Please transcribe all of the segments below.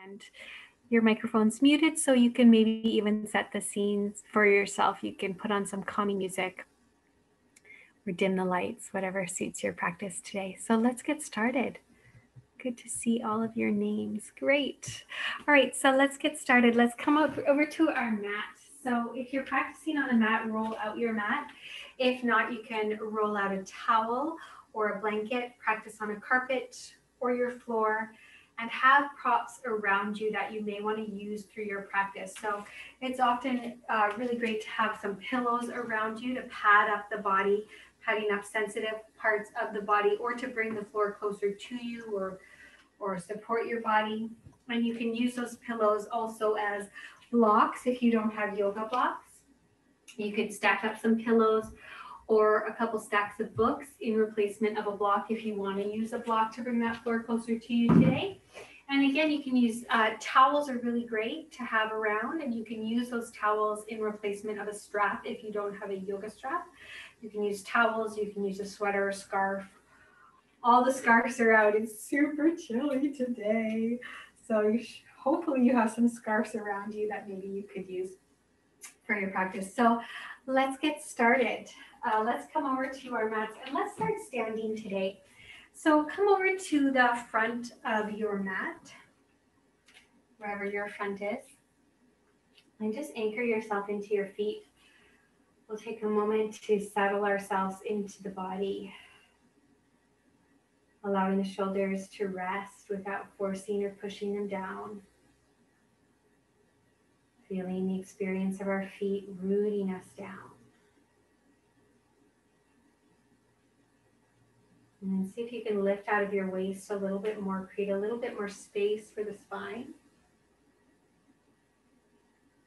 And your microphone's muted, so you can maybe even set the scenes for yourself. You can put on some calming music or dim the lights, whatever suits your practice today. So let's get started. Good to see all of your names. Great. All right, so let's get started. Let's come over to our mat. So if you're practicing on a mat, roll out your mat. If not, you can roll out a towel or a blanket, practice on a carpet or your floor, and have props around you that you may want to use through your practice. So it's often really great to have some pillows around you to pad up the body, padding up sensitive parts of the body, or to bring the floor closer to you or support your body. And you can use those pillows also as blocks if you don't have yoga blocks. You could stack up some pillows or a couple stacks of books in replacement of a block if you want to use a block to bring that floor closer to you today. And again, you can use towels are really great to have around, and you can use those towels in replacement of a strap if you don't have a yoga strap. You can use towels, you can use a sweater, a scarf. All the scarves are out. It's super chilly today. So hopefully you have some scarves around you that maybe you could use for your practice. So let's get started. Let's come over to our mats and let's start standing today. So come over to the front of your mat, wherever your front is, and just anchor yourself into your feet. We'll take a moment to settle ourselves into the body, allowing the shoulders to rest without forcing or pushing them down. Feeling the experience of our feet rooting us down. And then see if you can lift out of your waist a little bit more, create a little bit more space for the spine.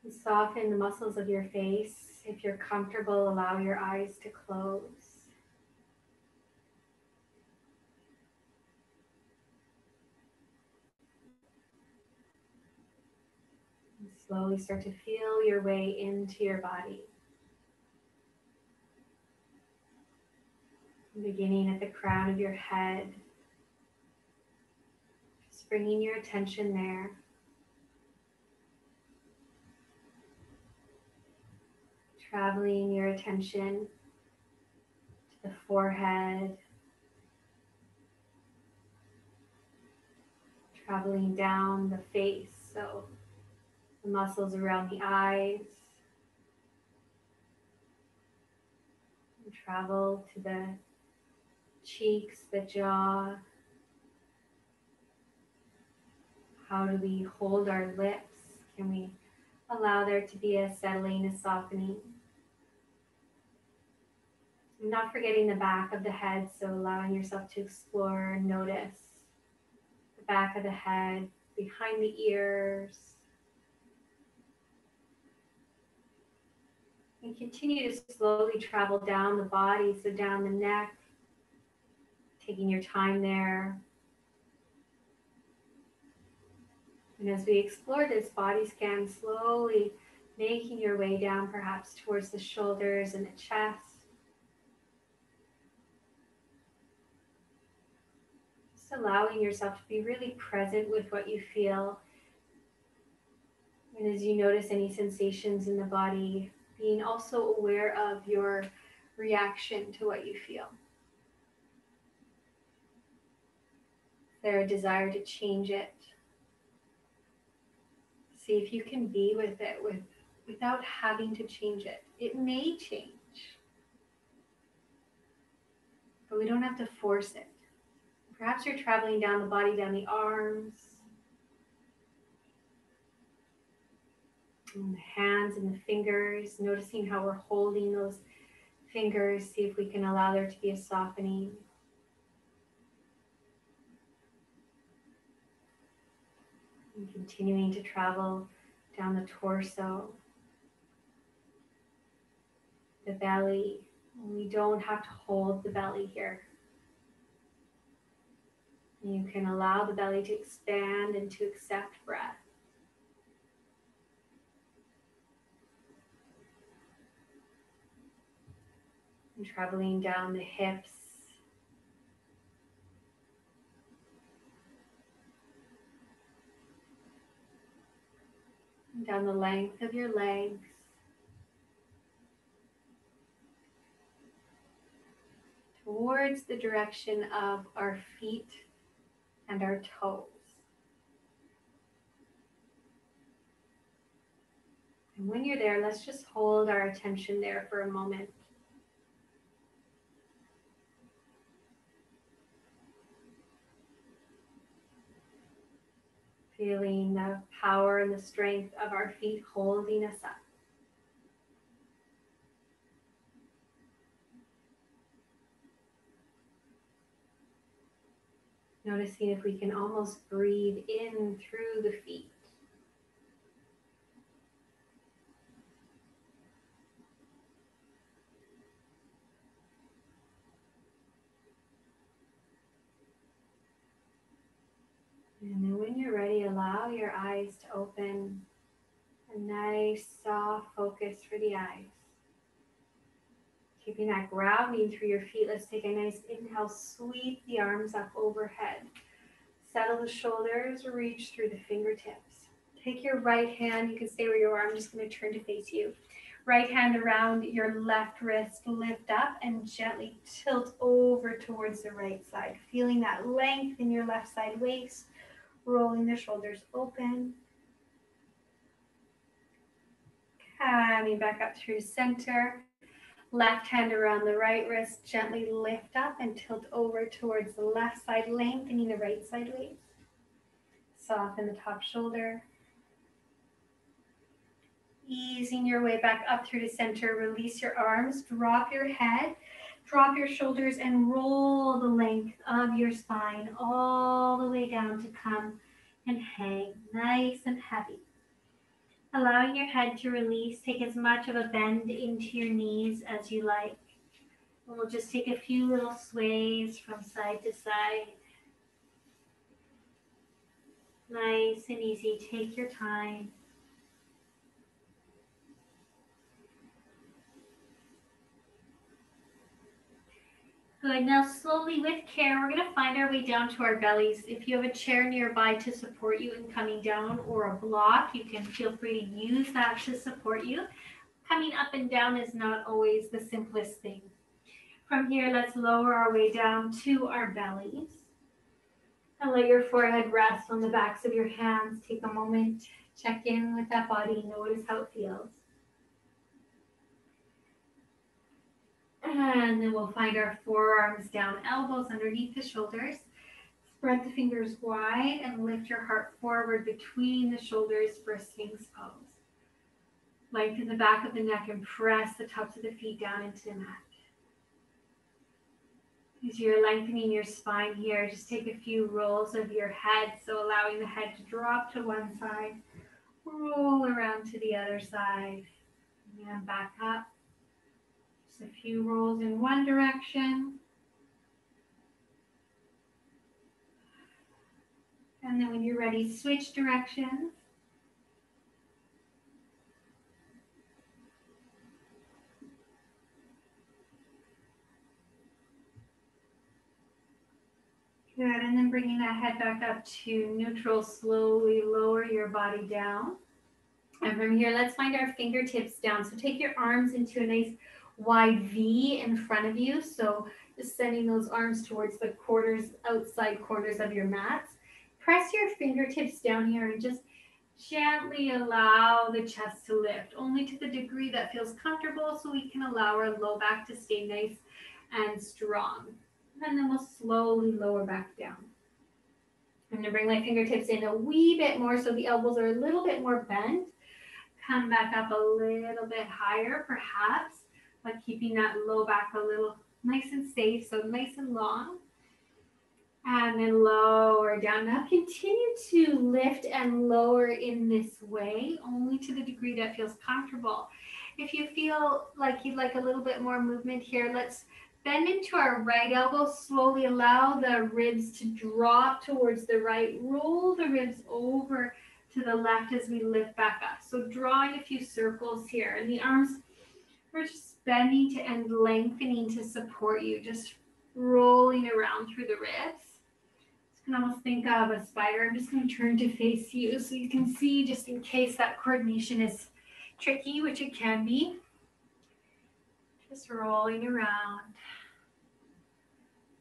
And soften the muscles of your face. If you're comfortable, allow your eyes to close. And slowly start to feel your way into your body. Beginning at the crown of your head, just bringing your attention there. Traveling your attention to the forehead, traveling down the face, so the muscles around the eyes, and travel to the cheeks, the jaw. How do we hold our lips? Can we allow there to be a settling, a softening? And not forgetting the back of the head, so allowing yourself to explore and notice the back of the head, behind the ears. And continue to slowly travel down the body, so down the neck, taking your time there. And as we explore this body scan, slowly making your way down perhaps towards the shoulders and the chest. Just allowing yourself to be really present with what you feel. And as you notice any sensations in the body, being also aware of your reaction to what you feel. Is there a desire to change it? See if you can be with it without having to change it. It may change, but we don't have to force it. Perhaps you're traveling down the body, down the arms, and the hands and the fingers, noticing how we're holding those fingers. See if we can allow there to be a softening. And continuing to travel down the torso, the belly. We don't have to hold the belly here. You can allow the belly to expand and to accept breath. And traveling down the hips, down the length of your legs. Towards the direction of our feet and our toes. And when you're there, let's just hold our attention there for a moment. Feeling the power and the strength of our feet holding us up. Noticing if we can almost breathe in through the feet. And then when you're ready, allow your eyes to open. A nice soft focus for the eyes. Keeping that grounding through your feet, let's take a nice inhale, sweep the arms up overhead. Settle the shoulders, reach through the fingertips. Take your right hand, you can stay where you are, I'm just going to turn to face you. Right hand around your left wrist, lift up and gently tilt over towards the right side. Feeling that length in your left side waist, rolling the shoulders open. Coming back up through center. Left hand around the right wrist, gently lift up and tilt over towards the left side, lengthening the right side waist. Soften the top shoulder. Easing your way back up through the center, release your arms, drop your head, drop your shoulders, and roll the length of your spine all the way down to come and hang nice and heavy. Allowing your head to release, take as much of a bend into your knees as you like. And we'll just take a few little sways from side to side. Nice and easy, take your time. Good, now slowly with care, we're going to find our way down to our bellies. If you have a chair nearby to support you in coming down or a block, you can feel free to use that to support you. Coming up and down is not always the simplest thing. From here, let's lower our way down to our bellies. And let your forehead rest on the backs of your hands. Take a moment, check in with that body, notice how it feels. And then we'll find our forearms down, elbows underneath the shoulders. Spread the fingers wide and lift your heart forward between the shoulders for a Sphinx pose. Lengthen the back of the neck and press the tops of the feet down into the mat. As you're lengthening your spine here, just take a few rolls of your head, so allowing the head to drop to one side, roll around to the other side, and back up. Just a few rolls in one direction. And then when you're ready, switch directions. Good, and then bringing that head back up to neutral, slowly lower your body down. And from here, let's find our fingertips down. So take your arms into a nice wide V in front of you. So just sending those arms towards the outside corners of your mats. Press your fingertips down here and just gently allow the chest to lift, only to the degree that feels comfortable, so we can allow our low back to stay nice and strong. And then we'll slowly lower back down. I'm going to bring my fingertips in a wee bit more so the elbows are a little bit more bent. Come back up a little bit higher, perhaps, but keeping that low back a little nice and safe, so nice and long. And then lower down. Now continue to lift and lower in this way, only to the degree that feels comfortable. If you feel like you'd like a little bit more movement here, let's bend into our right elbow, slowly allow the ribs to drop towards the right, roll the ribs over to the left as we lift back up. So drawing a few circles here, and the arms, we're just bending to and lengthening to support you, just rolling around through the ribs. Just can almost think of a spider. I'm just going to turn to face you so you can see, just in case that coordination is tricky, which it can be. Just rolling around.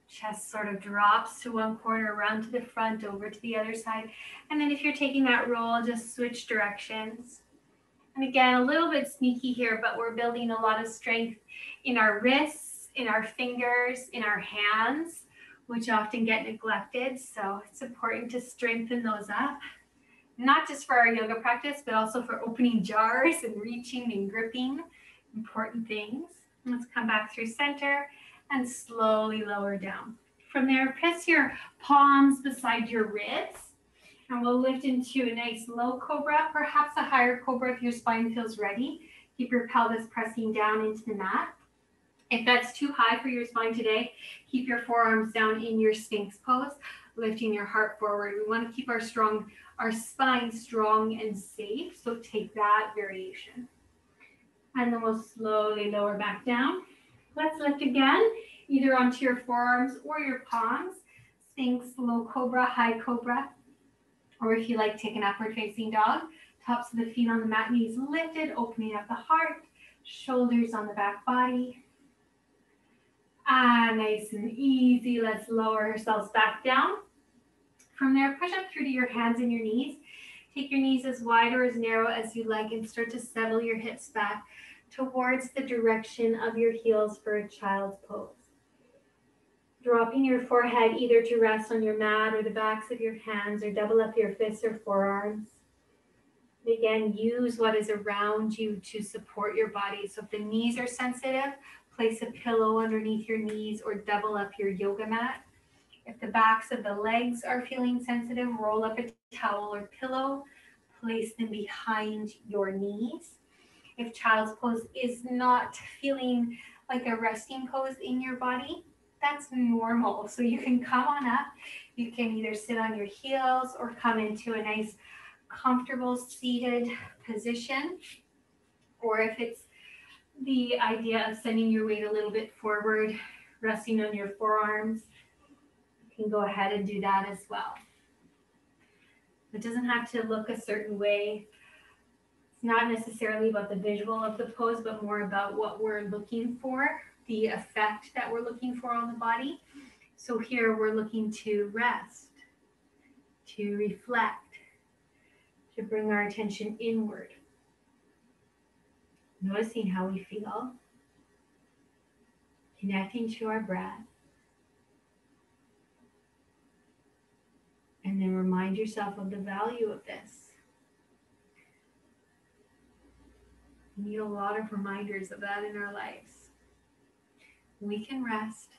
Chest sort of drops to one corner, around to the front, over to the other side. And then if you're taking that roll, just switch directions. And again, a little bit sneaky here, but we're building a lot of strength in our wrists, in our fingers, in our hands, which often get neglected. So it's important to strengthen those up, not just for our yoga practice, but also for opening jars and reaching and gripping, important things. Let's come back through center and slowly lower down. From there, press your palms beside your ribs, and we'll lift into a nice low cobra, perhaps a higher cobra if your spine feels ready. Keep your pelvis pressing down into the mat. If that's too high for your spine today, keep your forearms down in your Sphinx pose, lifting your heart forward. We want to keep our spine strong and safe, so take that variation. And then we'll slowly lower back down. Let's lift again, either onto your forearms or your palms. Sphinx, low cobra, high cobra. Or if you like, take an upward facing dog. Tops of the feet on the mat, knees lifted, opening up the heart, shoulders on the back body. Nice and easy. Let's lower ourselves back down. From there, push up through to your hands and your knees. Take your knees as wide or as narrow as you like and start to settle your hips back towards the direction of your heels for a child's pose. Dropping your forehead either to rest on your mat or the backs of your hands, or double up your fists or forearms. Again, use what is around you to support your body. So if the knees are sensitive, place a pillow underneath your knees or double up your yoga mat. If the backs of the legs are feeling sensitive, roll up a towel or pillow, place them behind your knees. If child's pose is not feeling like a resting pose in your body, that's normal. So you can come on up. You can either sit on your heels or come into a nice, comfortable seated position. Or if it's the idea of sending your weight a little bit forward, resting on your forearms, you can go ahead and do that as well. It doesn't have to look a certain way. It's not necessarily about the visual of the pose, but more about what we're looking for, the effect that we're looking for on the body. So here we're looking to rest, to reflect, to bring our attention inward. Noticing how we feel, connecting to our breath. And then remind yourself of the value of this. We need a lot of reminders of that in our lives. We can rest.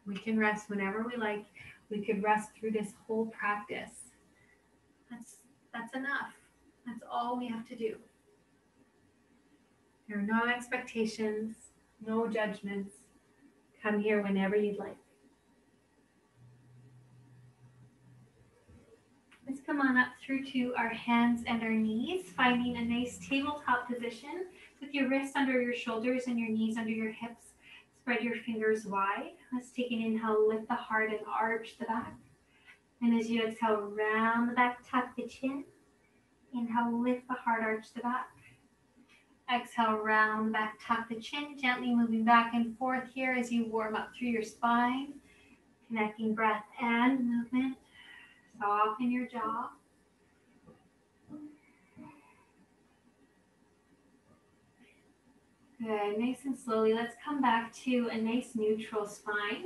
We can rest whenever we like. We could rest through this whole practice. That's enough. That's all we have to do. There are no expectations, no judgments. Come here whenever you'd like. Let's come on up through to our hands and our knees, finding a nice tabletop position with your wrists under your shoulders and your knees under your hips. Spread your fingers wide. Let's take an inhale, lift the heart and arch the back. And as you exhale, round the back, tuck the chin. Inhale, lift the heart, arch the back. Exhale, round back, tuck the chin, gently moving back and forth here as you warm up through your spine. Connecting breath and movement. Soften your jaw. Good, nice and slowly. Let's come back to a nice neutral spine.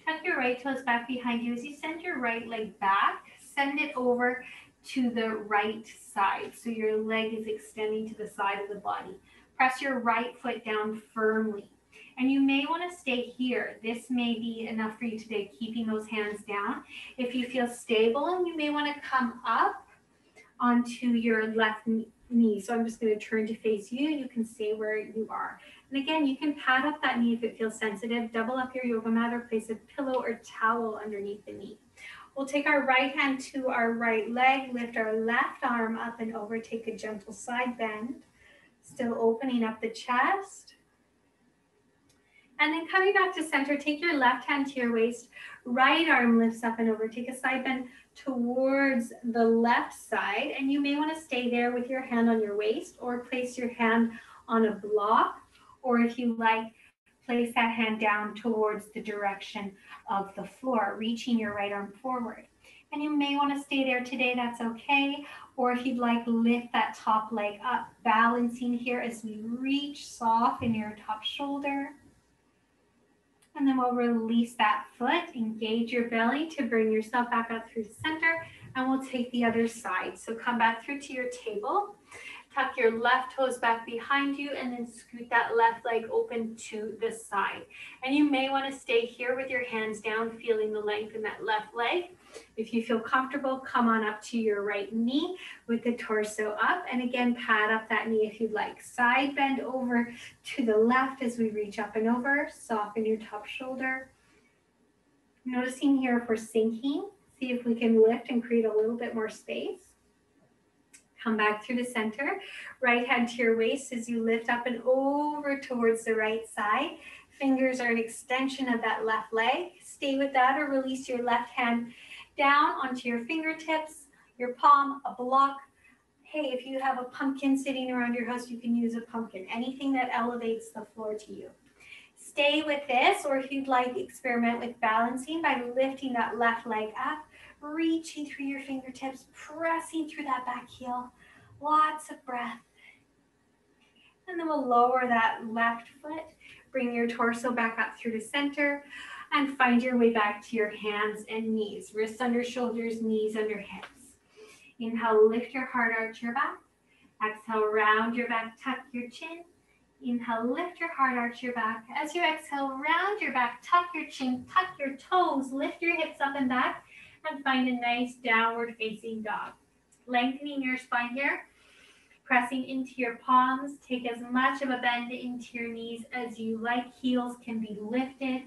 Tuck your right toes back behind you. As you send your right leg back, send it over to the right side. So your leg is extending to the side of the body. Press your right foot down firmly. And you may want to stay here. This may be enough for you today, keeping those hands down. If you feel stable, you may want to come up onto your left knee. So I'm just going to turn to face you. You can stay where you are. And again, you can pat up that knee if it feels sensitive. Double up your yoga mat or place a pillow or towel underneath the knee. We'll take our right hand to our right leg, lift our left arm up and over, take a gentle side bend. Still opening up the chest. And then coming back to center, take your left hand to your waist, right arm lifts up and over. Take a side bend towards the left side, and you may want to stay there with your hand on your waist or place your hand on a block, or if you like, place that hand down towards the direction of the floor, reaching your right arm forward. And you may want to stay there today, that's okay. Or if you'd like, lift that top leg up, balancing here as we reach, soften your top shoulder. And then we'll release that foot, engage your belly to bring yourself back up through the center, and we'll take the other side. So come back through to your table, tuck your left toes back behind you, and then scoot that left leg open to the side. And you may want to stay here with your hands down, feeling the length in that left leg. If you feel comfortable, come on up to your right knee with the torso up. And again, pad up that knee if you'd like. Side bend over to the left as we reach up and over. Soften your top shoulder. Noticing here if we're sinking, see if we can lift and create a little bit more space. Come back through the center. Right hand to your waist as you lift up and over towards the right side. Fingers are an extension of that left leg. Stay with that or release your left hand down onto your fingertips, your palm, a block. Hey, if you have a pumpkin sitting around your house, you can use a pumpkin. Anything that elevates the floor to you. Stay with this, or if you'd like, experiment with balancing by lifting that left leg up, reaching through your fingertips, pressing through that back heel. Lots of breath. And then we'll lower that left foot, bring your torso back up through the center, and find your way back to your hands and knees. Wrists under shoulders, knees under hips. Inhale, lift your heart, arch your back. Exhale, round your back, tuck your chin. Inhale, lift your heart, arch your back. As you exhale, round your back, tuck your chin, tuck your toes, lift your hips up and back, and find a nice downward facing dog. Lengthening your spine here, pressing into your palms. Take as much of a bend into your knees as you like. Heels can be lifted.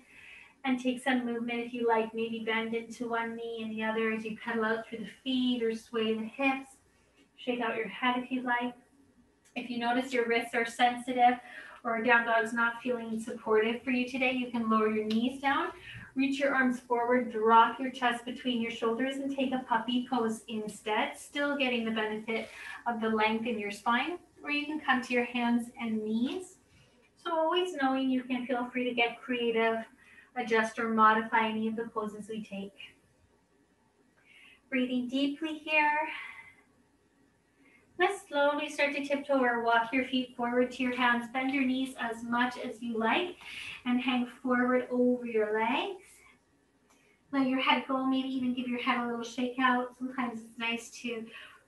And take some movement if you like, maybe bend into one knee and the other as you pedal out through the feet or sway the hips. Shake out your head if you like. If you notice your wrists are sensitive or a down dog's not feeling supportive for you today, you can lower your knees down, reach your arms forward, drop your chest between your shoulders, and take a puppy pose instead, still getting the benefit of the length in your spine. Or you can come to your hands and knees. So always knowing you can feel free to get creative, adjust or modify any of the poses we take. Breathing deeply here. Let's slowly start to tiptoe or walk your feet forward to your hands. Bend your knees as much as you like and hang forward over your legs. Let your head go, maybe even give your head a little shake out. Sometimes it's nice to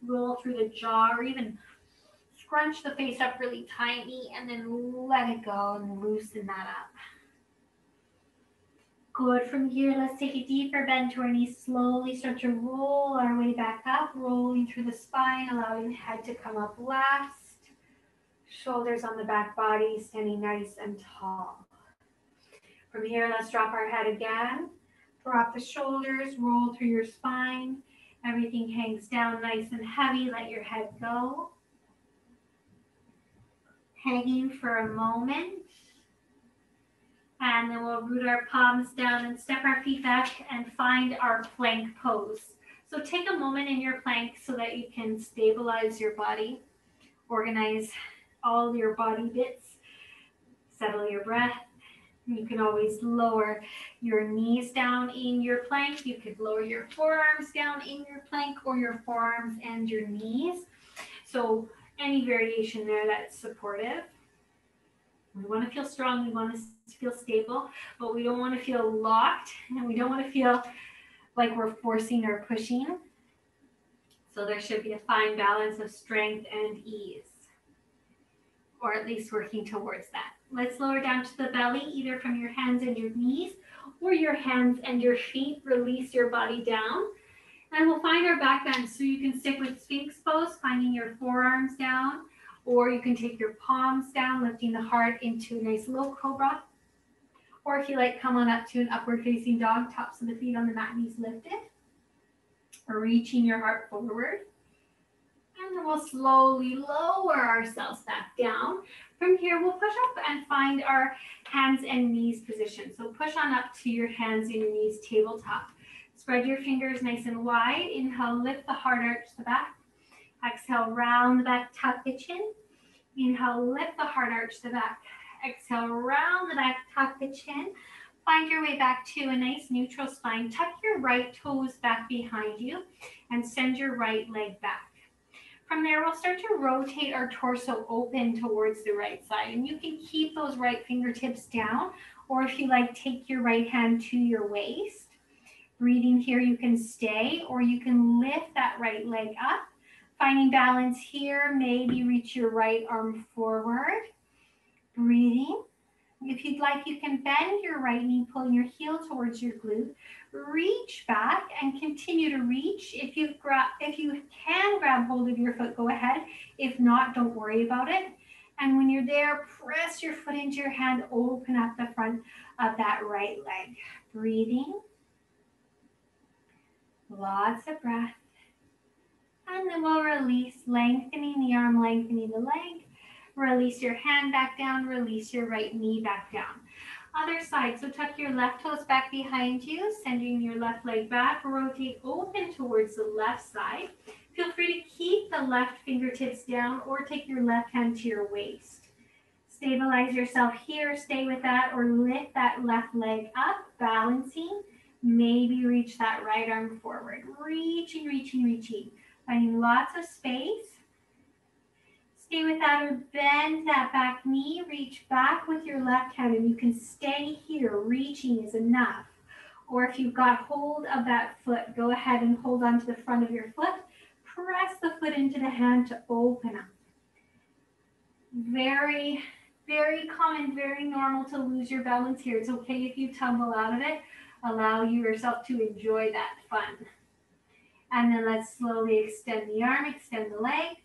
roll through the jaw or even scrunch the face up really tiny and then let it go and loosen that up. Good. From here, let's take a deeper bend to our knees. Slowly start to roll our way back up, rolling through the spine, allowing the head to come up last. Shoulders on the back body, standing nice and tall. From here, let's drop our head again. Drop the shoulders, roll through your spine. Everything hangs down nice and heavy. Let your head go. Hanging for a moment. And then we'll root our palms down and step our feet back and find our plank pose. So take a moment in your plank so that you can stabilize your body, organize all your body bits, settle your breath. You can always lower your knees down in your plank. You could lower your forearms down in your plank or your forearms and your knees. So any variation there that's supportive. We want to feel strong, we want to feel stable, but we don't want to feel locked, and we don't want to feel like we're forcing or pushing. So there should be a fine balance of strength and ease, or at least working towards that. Let's lower down to the belly, either from your hands and your knees, or your hands and your feet. Release your body down, and we'll find our back bend. So you can stick with Sphinx pose, finding your forearms down, or you can take your palms down, lifting the heart into a nice low cobra. Or if you like, come on up to an upward facing dog, tops of the feet on the mat, knees lifted. Or reaching your heart forward. And then we'll slowly lower ourselves back down. From here, we'll push up and find our hands and knees position. So push on up to your hands and your knees, tabletop. Spread your fingers nice and wide. Inhale, lift the heart, arch the back. Exhale, round the back, tuck the chin. Inhale, lift the heart, arch the back. Exhale, round the back, tuck the chin. Find your way back to a nice neutral spine. Tuck your right toes back behind you and send your right leg back. From there, we'll start to rotate our torso open towards the right side. And you can keep those right fingertips down, or if you like, take your right hand to your waist. Breathing here, you can stay, or you can lift that right leg up. Finding balance here, maybe reach your right arm forward. Breathing. If you'd like, you can bend your right knee, pulling your heel towards your glute. Reach back and continue to reach. If you can grab hold of your foot, go ahead. If not, don't worry about it. And when you're there, press your foot into your hand, open up the front of that right leg. Breathing. Lots of breath. And then we'll release, lengthening the arm, lengthening the leg. Release your hand back down, release your right knee back down. Other side, so tuck your left toes back behind you, sending your left leg back, rotate open towards the left side. Feel free to keep the left fingertips down or take your left hand to your waist. Stabilize yourself here, stay with that, or lift that left leg up, balancing. Maybe reach that right arm forward. Reaching, reaching, reaching. Finding lots of space. Stay with that, or bend that back knee, reach back with your left hand, and you can stay here. Reaching is enough. Or if you've got hold of that foot, go ahead and hold on to the front of your foot. Press the foot into the hand to open up. Very, very common, very normal to lose your balance here. It's okay if you tumble out of it. Allow yourself to enjoy that fun. And then let's slowly extend the arm, extend the leg.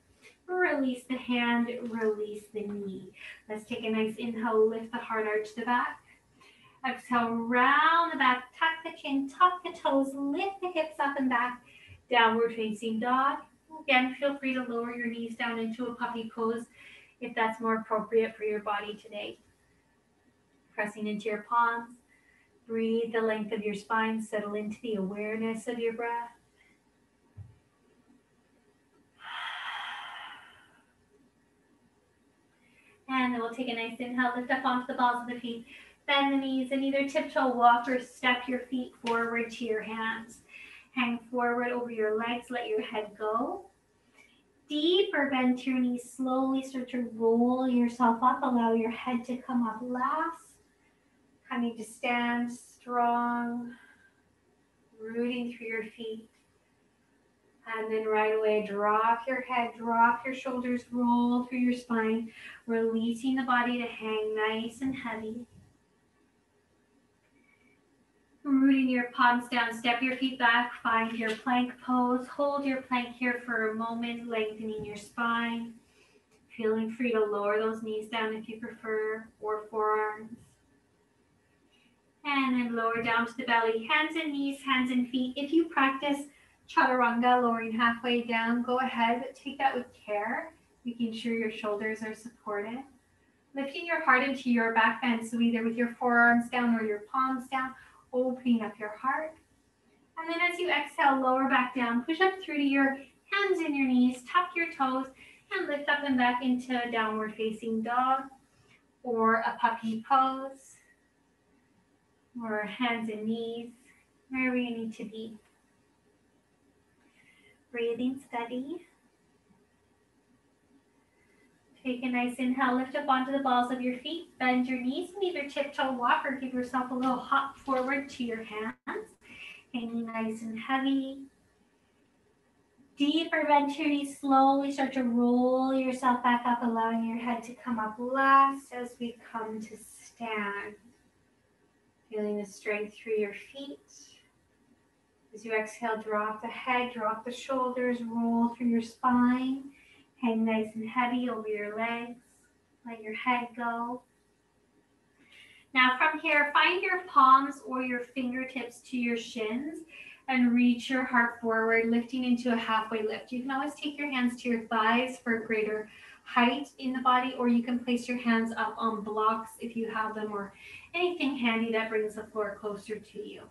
Release the hand, release the knee. Let's take a nice inhale, lift the heart, arch the back. Exhale, round the back, tuck the chin, tuck the toes, lift the hips up and back. Downward facing dog. Again, feel free to lower your knees down into a puppy pose if that's more appropriate for your body today. Pressing into your palms. Breathe the length of your spine, settle into the awareness of your breath. And then we'll take a nice inhale, lift up onto the balls of the feet, bend the knees, and either tiptoe walk or step your feet forward to your hands. Hang forward over your legs, let your head go. Deeper bend to your knees, slowly start to roll yourself up, allow your head to come up last. Coming to stand strong, rooting through your feet. And then right away, drop your head, drop your shoulders, roll through your spine, releasing the body to hang nice and heavy. Rooting your palms down, step your feet back, find your plank pose. Hold your plank here for a moment, lengthening your spine. Feeling free to lower those knees down if you prefer, or forearms. And then lower down to the belly, hands and knees, hands and feet. If you practice chaturanga, lowering halfway down, go ahead, but take that with care, making sure your shoulders are supported. Lifting your heart into your back bend, so either with your forearms down or your palms down, opening up your heart. And then as you exhale, lower back down, push up through to your hands and your knees, tuck your toes, and lift up and back into a downward facing dog, or a puppy pose, or hands and knees, wherever you need to be. Breathing steady. Take a nice inhale, lift up onto the balls of your feet, bend your knees, and either tiptoe walk or give yourself a little hop forward to your hands. Hanging nice and heavy. Deeper bend to your knees, slowly start to roll yourself back up, allowing your head to come up last as we come to stand. Feeling the strength through your feet. As you exhale, drop the head, drop the shoulders, roll through your spine. Hang nice and heavy over your legs. Let your head go. Now from here, find your palms or your fingertips to your shins. And reach your heart forward, lifting into a halfway lift. You can always take your hands to your thighs for greater height in the body, or you can place your hands up on blocks if you have them, or anything handy that brings the floor closer to you.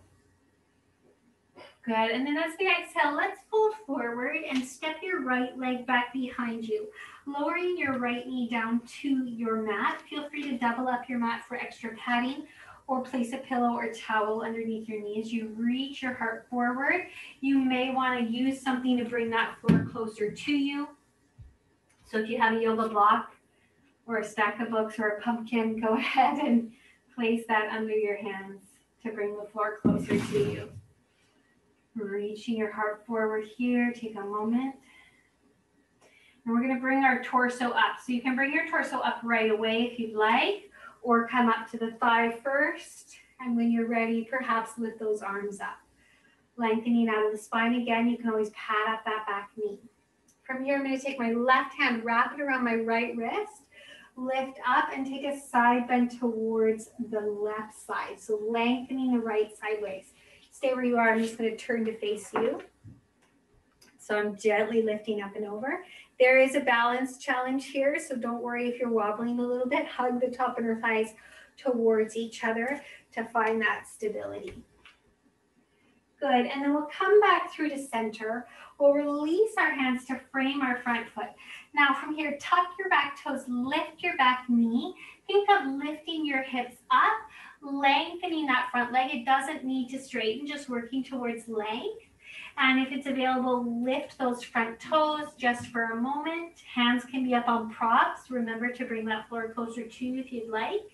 Good. And then as we exhale, let's fold forward and step your right leg back behind you, lowering your right knee down to your mat. Feel free to double up your mat for extra padding, or place a pillow or towel underneath your knee as you reach your heart forward. You may want to use something to bring that floor closer to you. So if you have a yoga block or a stack of books or a pumpkin, go ahead and place that under your hands to bring the floor closer to you. Reaching your heart forward here, take a moment. And we're going to bring our torso up. So you can bring your torso up right away if you'd like, or come up to the thigh first. And when you're ready, perhaps lift those arms up. Lengthening out of the spine again, you can always pad up that back knee. From here, I'm going to take my left hand, wrap it around my right wrist, lift up and take a side bend towards the left side. So lengthening the right sideways. Stay where you are. I'm just going to turn to face you. So I'm gently lifting up and over. There is a balance challenge here, so don't worry if you're wobbling a little bit. Hug the top of your thighs towards each other to find that stability. Good, and then we'll come back through to center. We'll release our hands to frame our front foot. Now from here, tuck your back toes, lift your back knee. Think of lifting your hips up, lengthening that front leg. It doesn't need to straighten, just working towards length. And if it's available, lift those front toes just for a moment. Hands can be up on props. Remember to bring that floor closer to you if you'd like.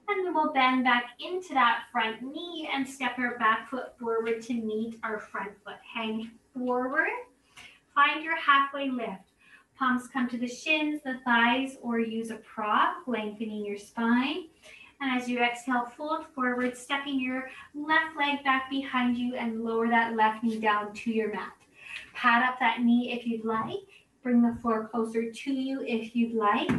And then we'll bend back into that front knee and step our back foot forward to meet our front foot. Hang forward. Find your halfway lift. Palms come to the shins, the thighs, or use a prop, lengthening your spine. And as you exhale, fold forward, stepping your left leg back behind you and lower that left knee down to your mat. Pad up that knee if you'd like. Bring the floor closer to you if you'd like.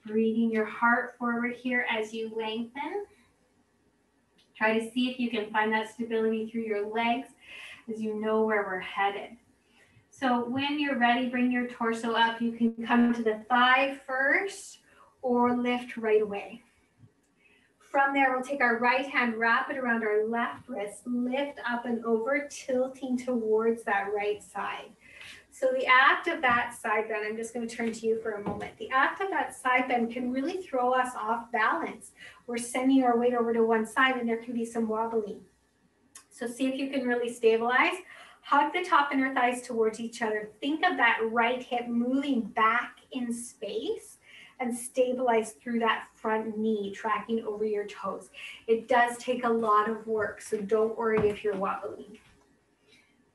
Breathing your heart forward here as you lengthen. Try to see if you can find that stability through your legs as you know where we're headed. So when you're ready, bring your torso up. You can come to the thigh first or lift right away. From there, we'll take our right hand, wrap it around our left wrist, lift up and over, tilting towards that right side. So the act of that side bend, I'm just going to turn to you for a moment. The act of that side bend can really throw us off balance. We're sending our weight over to one side and there can be some wobbling. So see if you can really stabilize. Hug the top inner thighs towards each other. Think of that right hip moving back in space and stabilize through that front knee, tracking over your toes. It does take a lot of work, so don't worry if you're wobbling.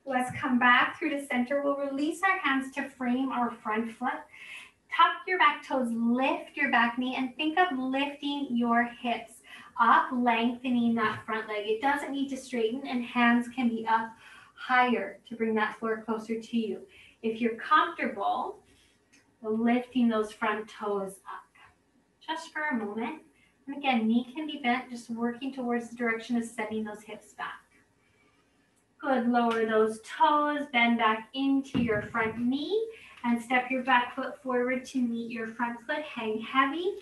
Let's come back through to center. We'll release our hands to frame our front foot. Tuck your back toes, lift your back knee, and think of lifting your hips up, lengthening that front leg. It doesn't need to straighten, and hands can be up higher to bring that floor closer to you. If you're comfortable, lifting those front toes up just for a moment. And again, knee can be bent, just working towards the direction of sending those hips back. Good, lower those toes, bend back into your front knee and step your back foot forward to meet your front foot, hang heavy.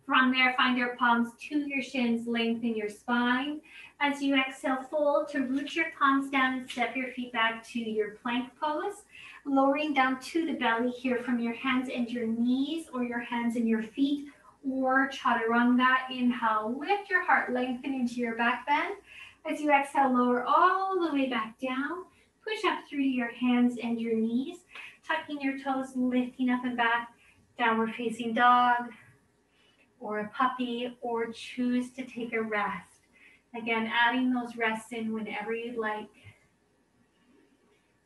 From there, find your palms to your shins, lengthen your spine. As you exhale, fold to root your palms down and step your feet back to your plank pose. Lowering down to the belly here from your hands and your knees or your hands and your feet or chaturanga. Inhale, lift your heart, lengthen into your back bend. As you exhale, lower all the way back down. Push up through to your hands and your knees, tucking your toes, lifting up and back, downward facing dog or a puppy, or choose to take a rest. Again, adding those rests in whenever you'd like.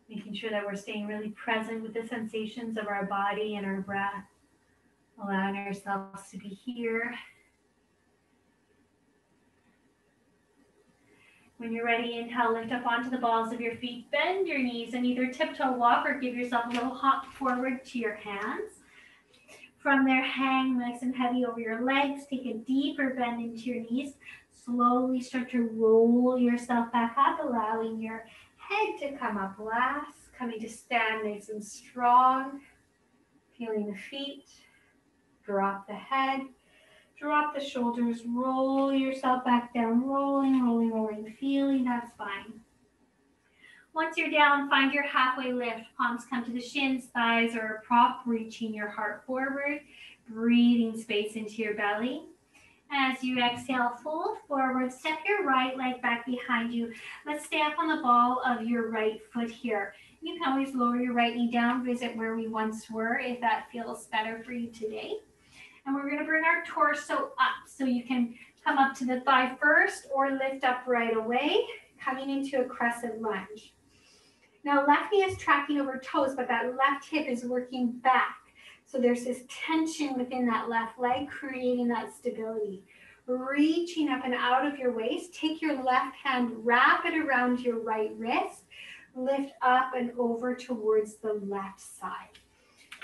Making sure that we're staying really present with the sensations of our body and our breath. Allowing ourselves to be here. When you're ready, inhale, lift up onto the balls of your feet. Bend your knees and either tiptoe walk or give yourself a little hop forward to your hands. From there, hang nice and heavy over your legs. Take a deeper bend into your knees. Slowly start to roll yourself back up, allowing your head to come up last. Coming to stand nice and strong. Feeling the feet. Drop the head. Drop the shoulders. Roll yourself back down. Rolling, rolling, rolling. Feeling that spine. Once you're down, find your halfway lift. Palms come to the shins, thighs are a prop, reaching your heart forward. Breathing space into your belly. As you exhale, fold forward. Step your right leg back behind you. Let's stay up on the ball of your right foot here. You can always lower your right knee down, visit where we once were if that feels better for you today. And we're going to bring our torso up. So you can come up to the thigh first or lift up right away, coming into a crescent lunge. Now, left knee is tracking over toes, but that left hip is working back. So there's this tension within that left leg, creating that stability. Reaching up and out of your waist, take your left hand, wrap it around your right wrist, lift up and over towards the left side.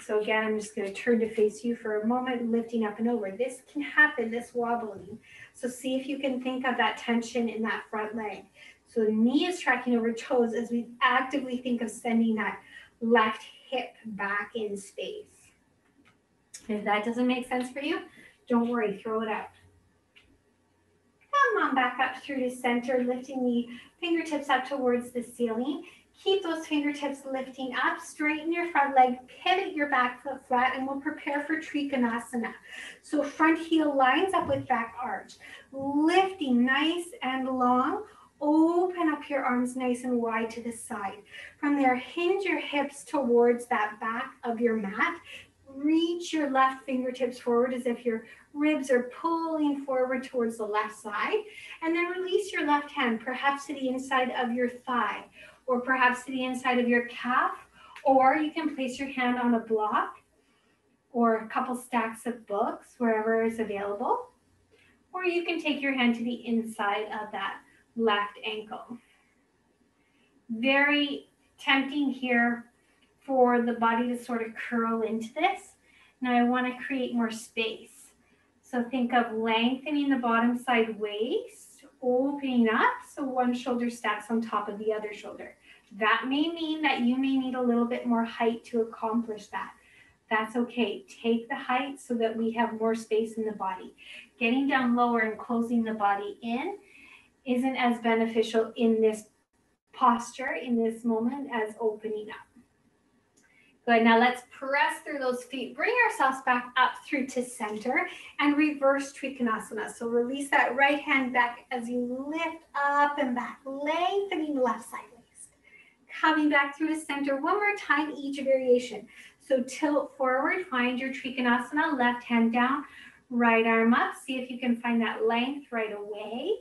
So again, I'm just going to turn to face you for a moment, lifting up and over. This can happen, this wobbling. So see if you can think of that tension in that front leg. So the knee is tracking over toes as we actively think of sending that left hip back in space. If that doesn't make sense for you, don't worry, throw it out. Come on back up through to center, lifting the fingertips up towards the ceiling. Keep those fingertips lifting up, straighten your front leg, pivot your back foot flat, and we'll prepare for Trikanasana. So front heel lines up with back arch. Lifting nice and long. Open up your arms nice and wide to the side. From there, hinge your hips towards that back of your mat. Reach your left fingertips forward as if your ribs are pulling forward towards the left side. And then release your left hand, perhaps to the inside of your thigh, or perhaps to the inside of your calf. Or you can place your hand on a block or a couple stacks of books, wherever is available. Or you can take your hand to the inside of that left ankle. Very tempting here for the body to sort of curl into this. Now I want to create more space. So think of lengthening the bottom side waist, opening up so one shoulder stacks on top of the other shoulder. That may mean that you may need a little bit more height to accomplish that. That's okay. Take the height so that we have more space in the body. Getting down lower and closing the body in isn't as beneficial in this posture, in this moment, as opening up. Good, now let's press through those feet. Bring ourselves back up through to center and reverse Trikonasana. So release that right hand back as you lift up and back, lengthening the left side waist. Coming back through to center one more time, each variation. So tilt forward, find your Trikonasana, left hand down, right arm up. See if you can find that length right away.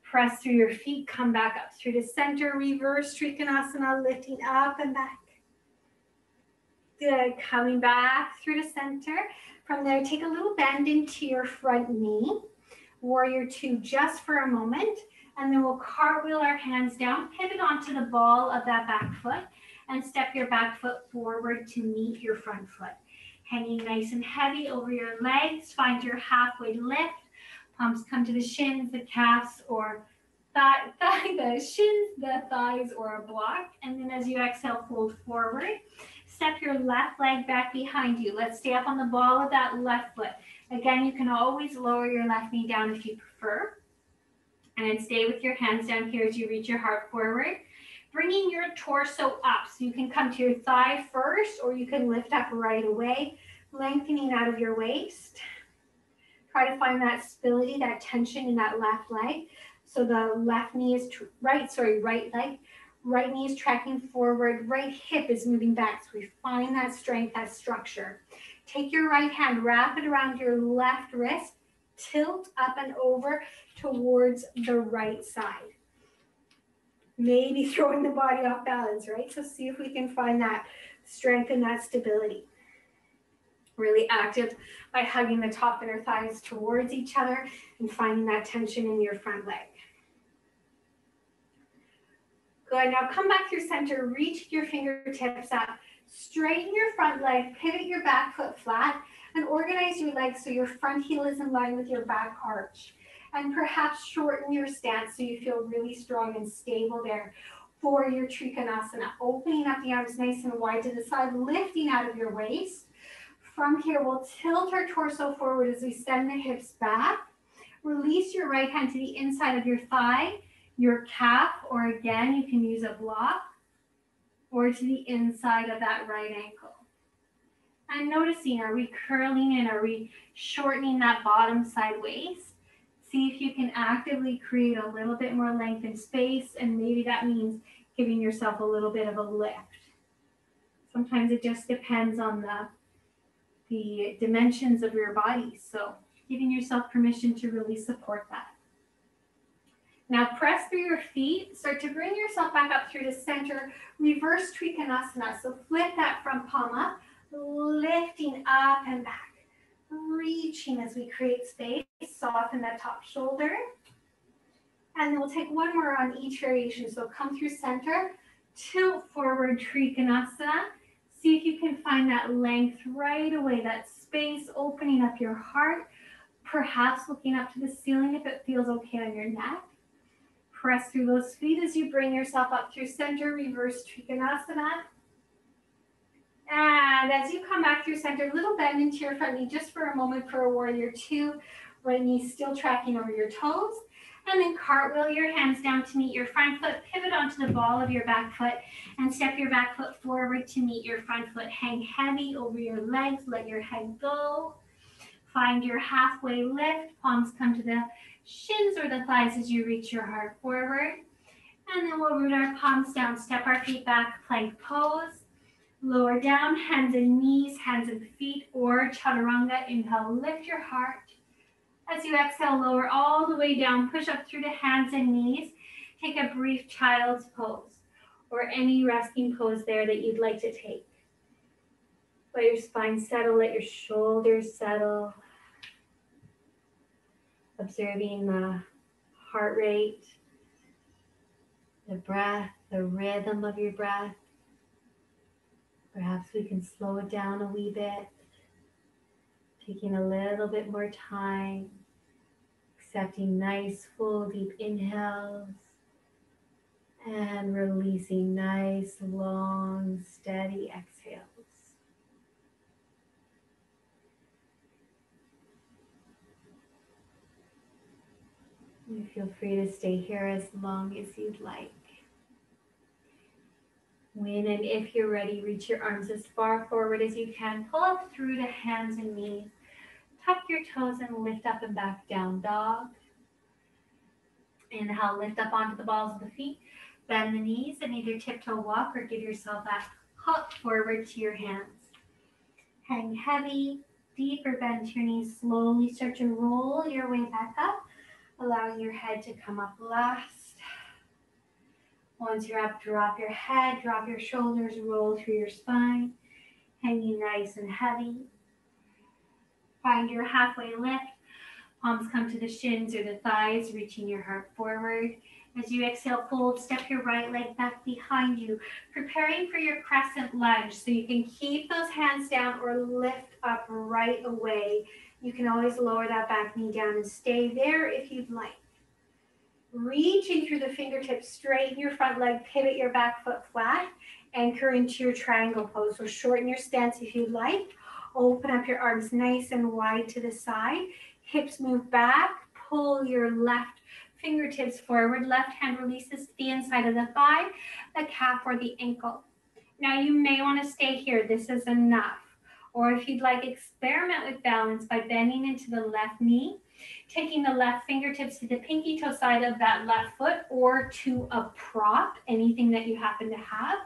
Press through your feet, come back up through to center, reverse Trikonasana, lifting up and back. Good, coming back through to center. From there, take a little bend into your front knee. Warrior two just for a moment. And then we'll cartwheel our hands down, pivot onto the ball of that back foot, and step your back foot forward to meet your front foot. Hanging nice and heavy over your legs, find your halfway lift. Palms come to the shins, the calves, or the shins, the thighs, or a block. And then as you exhale, fold forward. Step your left leg back behind you. Let's stay up on the ball of that left foot. Again, you can always lower your left knee down if you prefer. And then stay with your hands down here as you reach your heart forward. Bringing your torso up. So you can come to your thigh first, or you can lift up right away, lengthening out of your waist. Try to find that stability, that tension in that left leg. So the left knee is right leg. Right knee is tracking forward, right hip is moving back. So we find that strength, that structure. Take your right hand, wrap it around your left wrist, tilt up and over towards the right side. Maybe throwing the body off balance, right? So see if we can find that strength and that stability. Really active by hugging the top inner thighs towards each other and finding that tension in your front leg. Good, now come back through center, reach your fingertips up, straighten your front leg, pivot your back foot flat, And organize your legs so your front heel is in line with your back arch. And perhaps shorten your stance so you feel really strong and stable there for your Trikonasana. Opening up the arms nice and wide to the side, lifting out of your waist. From here, we'll tilt our torso forward as we send the hips back. Release your right hand to the inside of your thigh, your calf, or again, you can use a block, or to the inside of that right ankle. And noticing, are we curling in? Are we shortening that bottom side waist? See if you can actively create a little bit more length and space, and maybe that means giving yourself a little bit of a lift. Sometimes it just depends on the dimensions of your body. So giving yourself permission to really support that. Now press through your feet. Start to bring yourself back up through the center. Reverse Trikonasana. So flip that front palm up, lifting up and back. Reaching as we create space. Soften that top shoulder. And then we'll take one more on each variation. So come through center, tilt forward Trikanasana. See if you can find that length right away, that space, opening up your heart, perhaps looking up to the ceiling if it feels okay on your neck. Press through those feet as you bring yourself up through center, reverse Trikonasana. And as you come back through center, little bend into your front knee just for a moment for a warrior two. Right knee still tracking over your toes. And then cartwheel your hands down to meet your front foot. Pivot onto the ball of your back foot and step your back foot forward to meet your front foot. Hang heavy over your legs. Let your head go. Find your halfway lift. Palms come to the shins or the thighs as you reach your heart forward. And then we'll root our palms down. Step our feet back, plank pose. Lower down, hands and knees, hands and feet, or chaturanga. Inhale, lift your heart. As you exhale, lower all the way down, push up through the hands and knees. Take a brief child's pose or any resting pose there that you'd like to take. Let your spine settle, let your shoulders settle. Observing the heart rate, the breath, the rhythm of your breath. Perhaps we can slow it down a wee bit, taking a little bit more time. Accepting nice, full, deep inhales and releasing nice, long, steady exhales. You feel free to stay here as long as you'd like. When and if you're ready, reach your arms as far forward as you can. Pull up through the hands and knees. Tuck your toes and lift up and back, down dog. Inhale, lift up onto the balls of the feet. Bend the knees and either tiptoe walk or give yourself that hop forward to your hands. Hang heavy, deeper bend to your knees. Slowly start to roll your way back up, allowing your head to come up last. Once you're up, drop your head, drop your shoulders, roll through your spine, hanging nice and heavy. Find your halfway lift. Palms come to the shins or the thighs, reaching your heart forward. As you exhale, fold, step your right leg back behind you, preparing for your crescent lunge. So you can keep those hands down or lift up right away. You can always lower that back knee down and stay there if you'd like. Reaching through the fingertips, straighten your front leg, pivot your back foot flat, anchor into your triangle pose. So shorten your stance if you'd like. Open up your arms nice and wide to the side. Hips move back. Pull your left fingertips forward. Left hand releases to the inside of the thigh, the calf, or the ankle. Now you may want to stay here. This is enough. Or if you'd like, experiment with balance by bending into the left knee, taking the left fingertips to the pinky toe side of that left foot or to a prop, anything that you happen to have,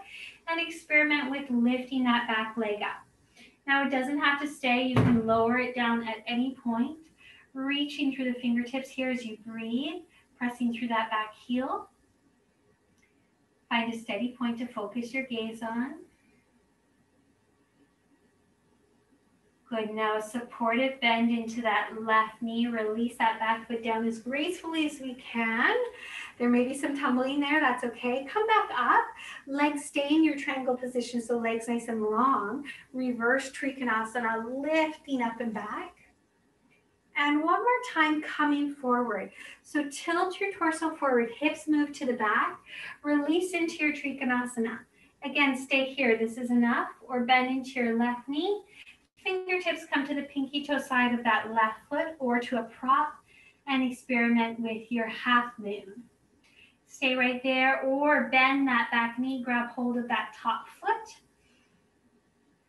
and experiment with lifting that back leg up. Now it doesn't have to stay. You can lower it down at any point. Reaching through the fingertips here as you breathe, pressing through that back heel. Find a steady point to focus your gaze on. Good. Now supportive bend into that left knee. Release that back foot down as gracefully as we can. There may be some tumbling there. That's okay. Come back up. Legs stay in your triangle position, so legs nice and long. Reverse Trikanasana, lifting up and back. And one more time, coming forward. So tilt your torso forward, hips move to the back. Release into your Trikonasana. Again, stay here. This is enough. Or bend into your left knee. Fingertips come to the pinky toe side of that left foot or to a prop, and experiment with your half moon. Stay right there or bend that back knee, grab hold of that top foot.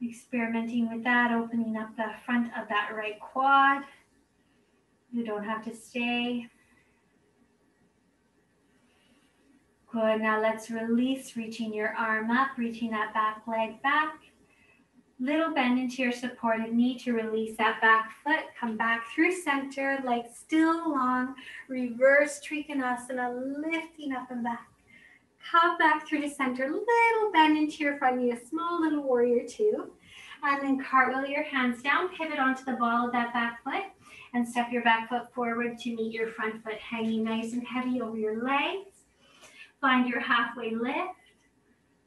Experimenting with that, opening up the front of that right quad. You don't have to stay. Good, now let's release, reaching your arm up, reaching that back leg back. Little bend into your supported knee to release that back foot. Come back through center, legs still long. Reverse Trikonasana, lifting up and back. Come back through to center, little bend into your front knee, a small little warrior two. And then cartwheel your hands down, pivot onto the ball of that back foot, and step your back foot forward to meet your front foot, hanging nice and heavy over your legs. Find your halfway lift,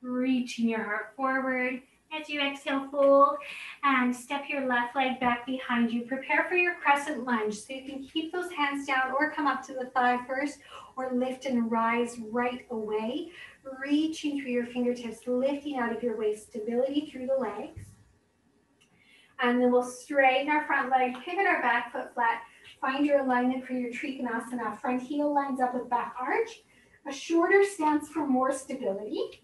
reaching your heart forward. As you exhale, fold and step your left leg back behind you. Prepare for your crescent lunge. So you can keep those hands down or come up to the thigh first or lift and rise right away. Reaching through your fingertips, lifting out of your waist, stability through the legs. And then we'll straighten our front leg, pivot our back foot flat. Find your alignment for your Trikonasana. Front heel lines up with back arch. A shorter stance for more stability.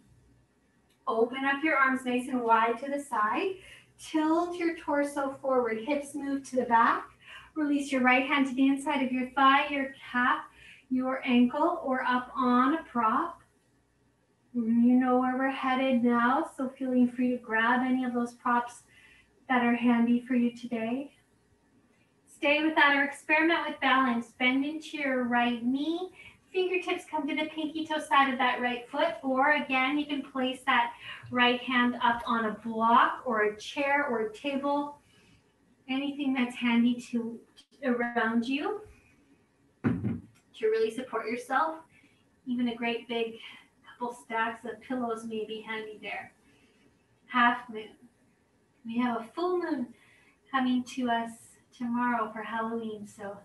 Open up your arms nice and wide to the side. Tilt your torso forward. Hips move to the back. Release your right hand to the inside of your thigh, your calf, your ankle, or up on a prop. You know where we're headed now, so feeling free to grab any of those props that are handy for you today. Stay with that or experiment with balance. Bend into your right knee. Fingertips come to the pinky toe side of that right foot, or again, you can place that right hand up on a block or a chair or a table, anything that's handy to around you to really support yourself. Even a great big couple stacks of pillows may be handy there. Half moon. We have a full moon coming to us tomorrow for Halloween, so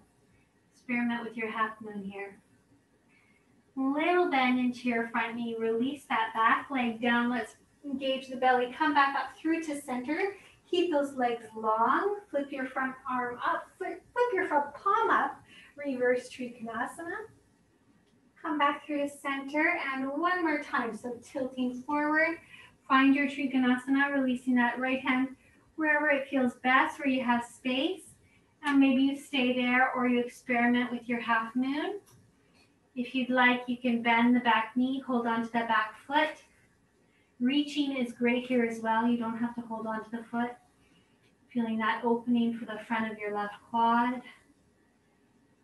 experiment with your half moon here. Little bend into your front knee. Release that back leg down. Let's engage the belly. Come back up through to center. Keep those legs long. Flip your front arm up. Flip your front palm up. Reverse Trikanasana. Come back through to center. And one more time. So tilting forward. Find your Trikonasana. Releasing that right hand wherever it feels best, where you have space. And maybe you stay there or you experiment with your half moon. If you'd like, you can bend the back knee, hold on to that back foot. Reaching is great here as well. You don't have to hold on to the foot. Feeling that opening for the front of your left quad.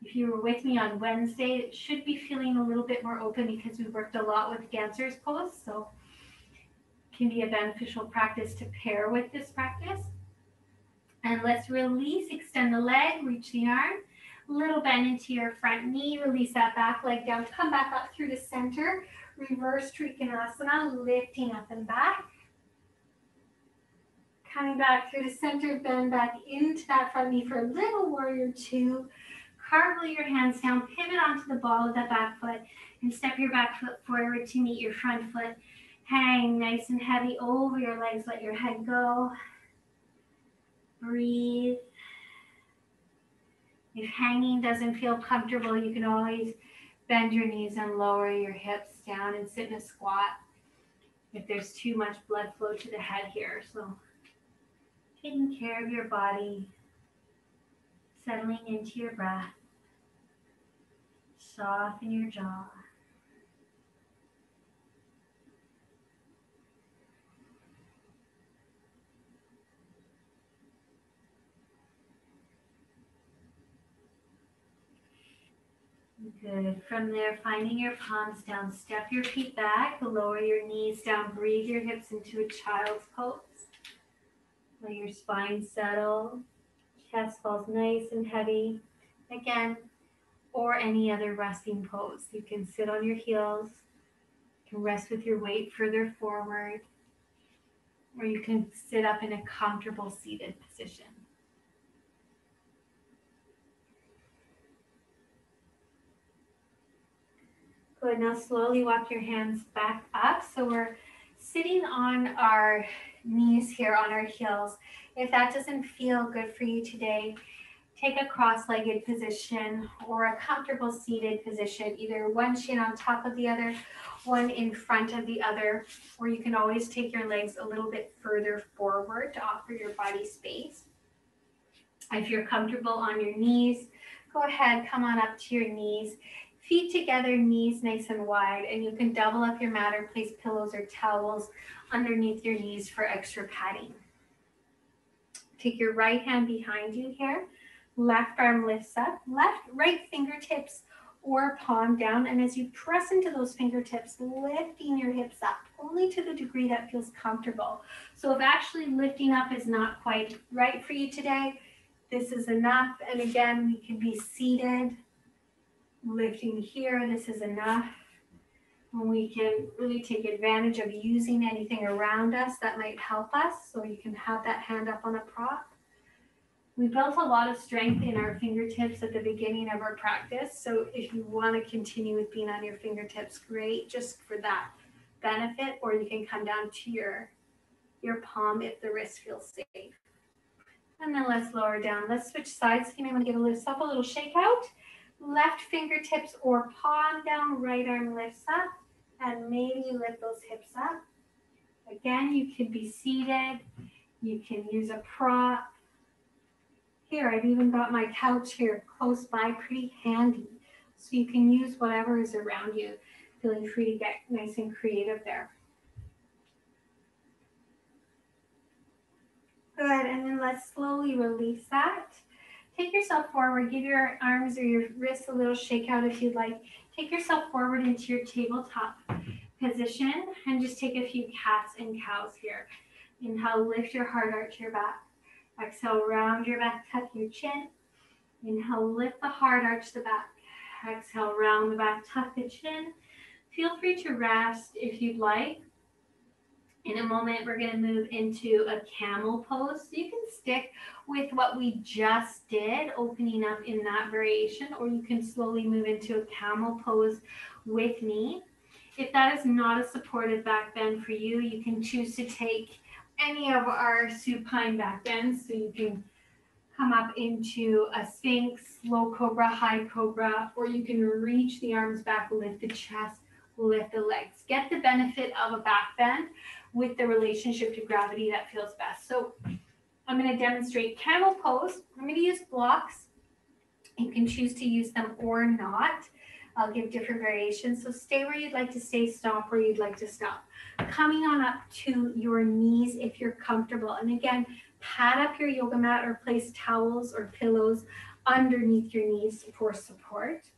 If you were with me on Wednesday, it should be feeling a little bit more open because we worked a lot with dancer's pose. So it can be a beneficial practice to pair with this practice. And let's release, extend the leg, reach the arm. Little bend into your front knee, release that back leg down, come back up through the center, reverse Trikonasana, lifting up and back. Coming back through the center, bend back into that front knee for a little warrior two. Cartwheel your hands down, pivot onto the ball of that back foot, and step your back foot forward to meet your front foot. Hang nice and heavy over your legs, let your head go. Breathe. If hanging doesn't feel comfortable, you can always bend your knees and lower your hips down and sit in a squat if there's too much blood flow to the head here. So taking care of your body, settling into your breath, soften your jaw. Good. From there, finding your palms down, step your feet back, lower your knees down, breathe your hips into a child's pose. Let your spine settle, chest falls nice and heavy. Again, or any other resting pose. You can sit on your heels, you can rest with your weight further forward, or you can sit up in a comfortable seated position. Good. Now slowly walk your hands back up. So we're sitting on our knees here on our heels. If that doesn't feel good for you today, take a cross-legged position or a comfortable seated position, either one shin on top of the other, one in front of the other, or you can always take your legs a little bit further forward to offer your body space. If you're comfortable on your knees, go ahead, come on up to your knees. Feet together, knees nice and wide, and you can double up your mat or place pillows or towels underneath your knees for extra padding. Take your right hand behind you here. Left arm lifts up, right fingertips or palm down. And as you press into those fingertips, lifting your hips up only to the degree that feels comfortable. So if actually lifting up is not quite right for you today, this is enough. And again, we can be seated, lifting here. This is enough. And we can really take advantage of using anything around us that might help us. So you can have that hand up on a prop. We built a lot of strength in our fingertips at the beginning of our practice. So if you want to continue with being on your fingertips, great, just for that benefit, or you can come down to your palm if the wrist feels safe. And then let's lower down. Let's switch sides. You may want to give yourself a little shake out. Left fingertips or palm down, right arm lifts up, and maybe lift those hips up. Again, you can be seated. You can use a prop. Here, I've even got my couch here close by, pretty handy. So you can use whatever is around you. Feeling free to get nice and creative there. Good, and then let's slowly release that. Take yourself forward, give your arms or your wrists a little shake out if you'd like. Take yourself forward into your tabletop position and just take a few cats and cows here. Inhale, lift your heart, arch your back. Exhale, round your back, tuck your chin. Inhale, lift the heart, arch the back. Exhale, round the back, tuck the chin. Feel free to rest if you'd like. In a moment, we're going to move into a camel pose. So you can stick with what we just did, opening up in that variation, or you can slowly move into a camel pose with me. If that is not a supported back bend for you, you can choose to take any of our supine back bends. So you can come up into a Sphinx, low cobra, high cobra, or you can reach the arms back, lift the chest, lift the legs. Get the benefit of a back bend with the relationship to gravity that feels best. So I'm going to demonstrate camel pose. I'm going to use blocks. You can choose to use them or not. I'll give different variations. So stay where you'd like to stay, stop where you'd like to stop. Coming on up to your knees if you're comfortable. And again, pad up your yoga mat or place towels or pillows underneath your knees for support.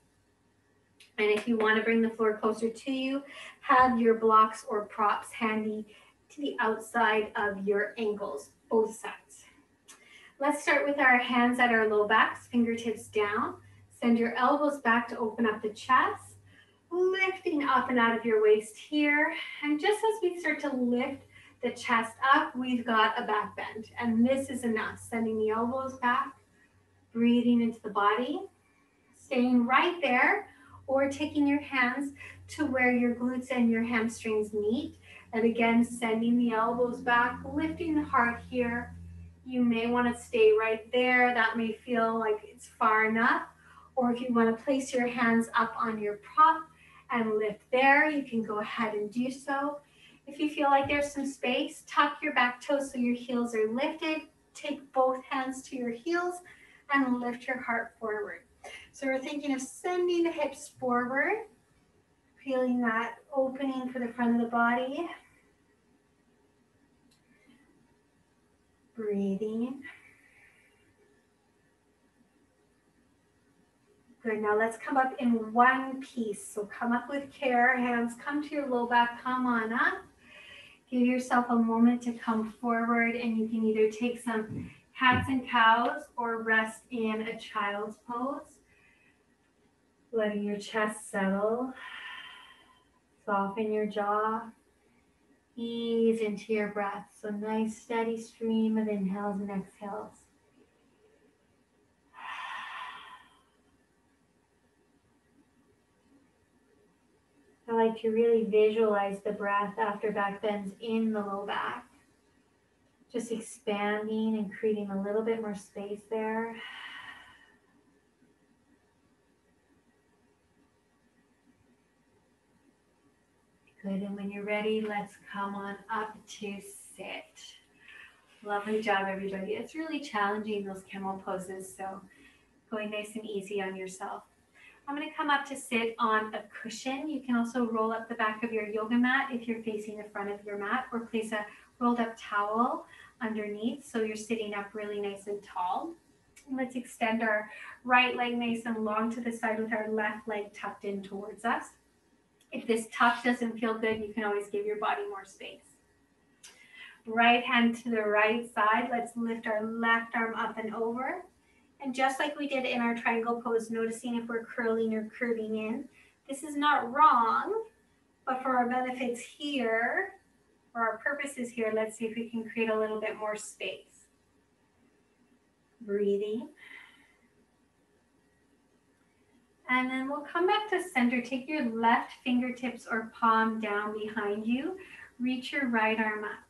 And if you want to bring the floor closer to you, have your blocks or props handy to the outside of your ankles, both sides. Let's start with our hands at our low backs, fingertips down. Send your elbows back to open up the chest, lifting up and out of your waist here. And just as we start to lift the chest up, we've got a back bend. And this is enough. Sending the elbows back, breathing into the body, staying right there, or taking your hands to where your glutes and your hamstrings meet. And again, sending the elbows back, lifting the heart here. You may want to stay right there. That may feel like it's far enough. Or if you want to place your hands up on your prop and lift there, you can go ahead and do so. If you feel like there's some space, tuck your back toes so your heels are lifted. Take both hands to your heels and lift your heart forward. So we're thinking of sending the hips forward, feeling that opening for the front of the body. Breathing. Good, now let's come up in one piece. So come up with care, hands come to your low back, come on up. Give yourself a moment to come forward, and you can either take some cats and cows or rest in a child's pose. Letting your chest settle, soften your jaw, ease into your breath. So nice steady stream of inhales and exhales. I like to really visualize the breath after back bends in the low back. Just expanding and creating a little bit more space there. Good, and when you're ready, let's come on up to sit. Lovely job, everybody. It's really challenging, those camel poses, so going nice and easy on yourself. I'm going to come up to sit on a cushion. You can also roll up the back of your yoga mat if you're facing the front of your mat, or place a rolled up towel underneath so you're sitting up really nice and tall. And let's extend our right leg nice and long to the side with our left leg tucked in towards us. If this tuck doesn't feel good, you can always give your body more space. Right hand to the right side. Let's lift our left arm up and over. And just like we did in our triangle pose, noticing if we're curling or curving in. This is not wrong, but for our benefits here, for our purposes here, let's see if we can create a little bit more space. Breathing. And then we'll come back to center. Take your left fingertips or palm down behind you. Reach your right arm up.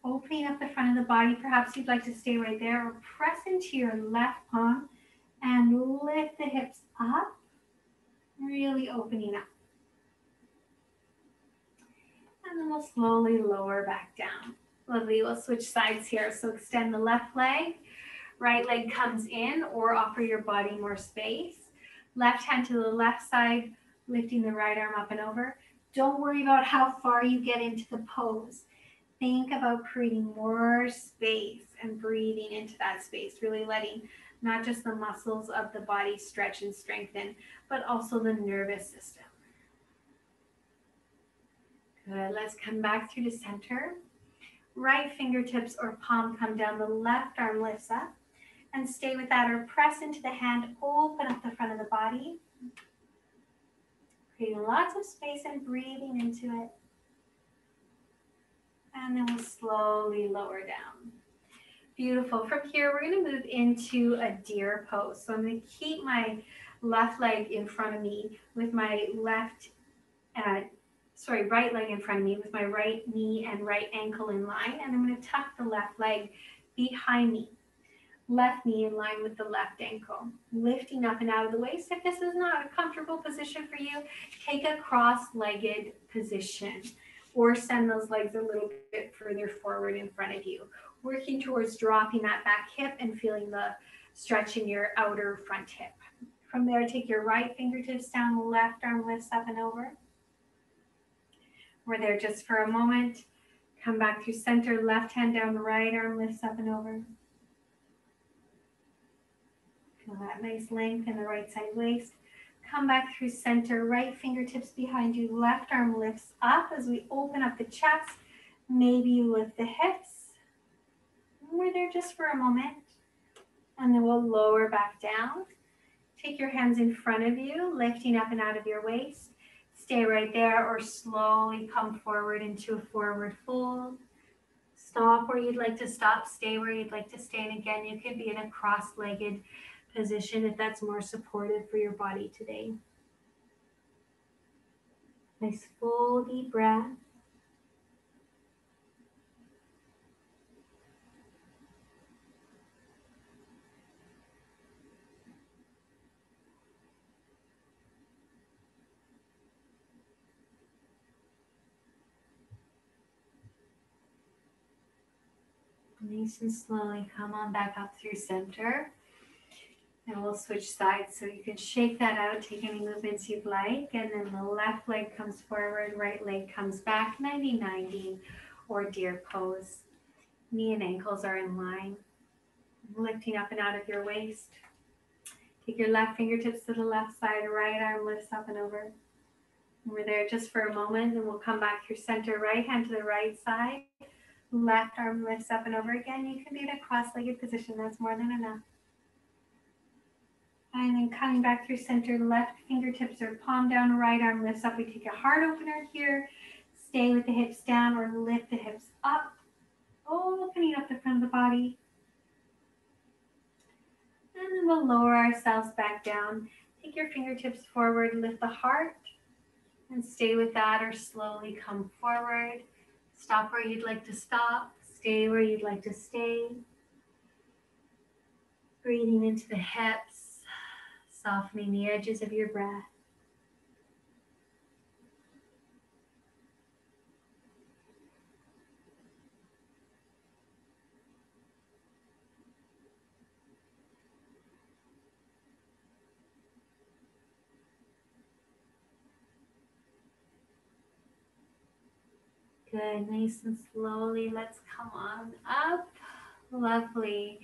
Opening up the front of the body. Perhaps you'd like to stay right there, or press into your left palm and lift the hips up, really opening up. And then we'll slowly lower back down. Lovely, we'll switch sides here. So extend the left leg, right leg comes in, or offer your body more space. Left hand to the left side, lifting the right arm up and over. Don't worry about how far you get into the pose. Think about creating more space and breathing into that space, really letting not just the muscles of the body stretch and strengthen, but also the nervous system. Good, let's come back through to center. Right fingertips or palm come down, the left arm lifts up, and stay with that, or press into the hand, open up the front of the body. Creating lots of space and breathing into it. And then we'll slowly lower down. Beautiful. From here, we're going to move into a deer pose. So I'm going to keep my left leg in front of me with my right leg in front of me with my right knee and right ankle in line. And I'm going to tuck the left leg behind me. Left knee in line with the left ankle. Lifting up and out of the waist. If this is not a comfortable position for you, take a cross-legged position, or send those legs a little bit further forward in front of you. Working towards dropping that back hip and feeling the stretch in your outer front hip. From there, take your right fingertips down, left arm lifts up and over. We're there just for a moment. Come back through center, left hand down, right arm lifts up and over. Feel that nice length in the right side waist. Come back through center, right fingertips behind you, left arm lifts up as we open up the chest. Maybe you lift the hips. We're there just for a moment. And then we'll lower back down. Take your hands in front of you, lifting up and out of your waist. Stay right there, or slowly come forward into a forward fold. Stop where you'd like to stop, stay where you'd like to stay. And again, you could be in a cross-legged position if that's more supportive for your body today. Nice full deep breath. Nice and slowly come on back up through center. And we'll switch sides, so you can shake that out, take any movements you'd like, and then the left leg comes forward, right leg comes back, 90-90, or deer pose. Knee and ankles are in line. Lifting up and out of your waist. Take your left fingertips to the left side, right arm lifts up and over. We're there just for a moment, and we'll come back through center, right hand to the right side. Left arm lifts up and over again. You can be in a cross-legged position. That's more than enough. And then coming back through center, left fingertips are palm down, right arm lifts up. We take a heart opener here. Stay with the hips down or lift the hips up. Opening up the front of the body. And then we'll lower ourselves back down. Take your fingertips forward, lift the heart, and stay with that or slowly come forward. Stop where you'd like to stop. Stay where you'd like to stay. Breathing into the hips, softening the edges of your breath. Good, nice and slowly, let's come on up. Lovely.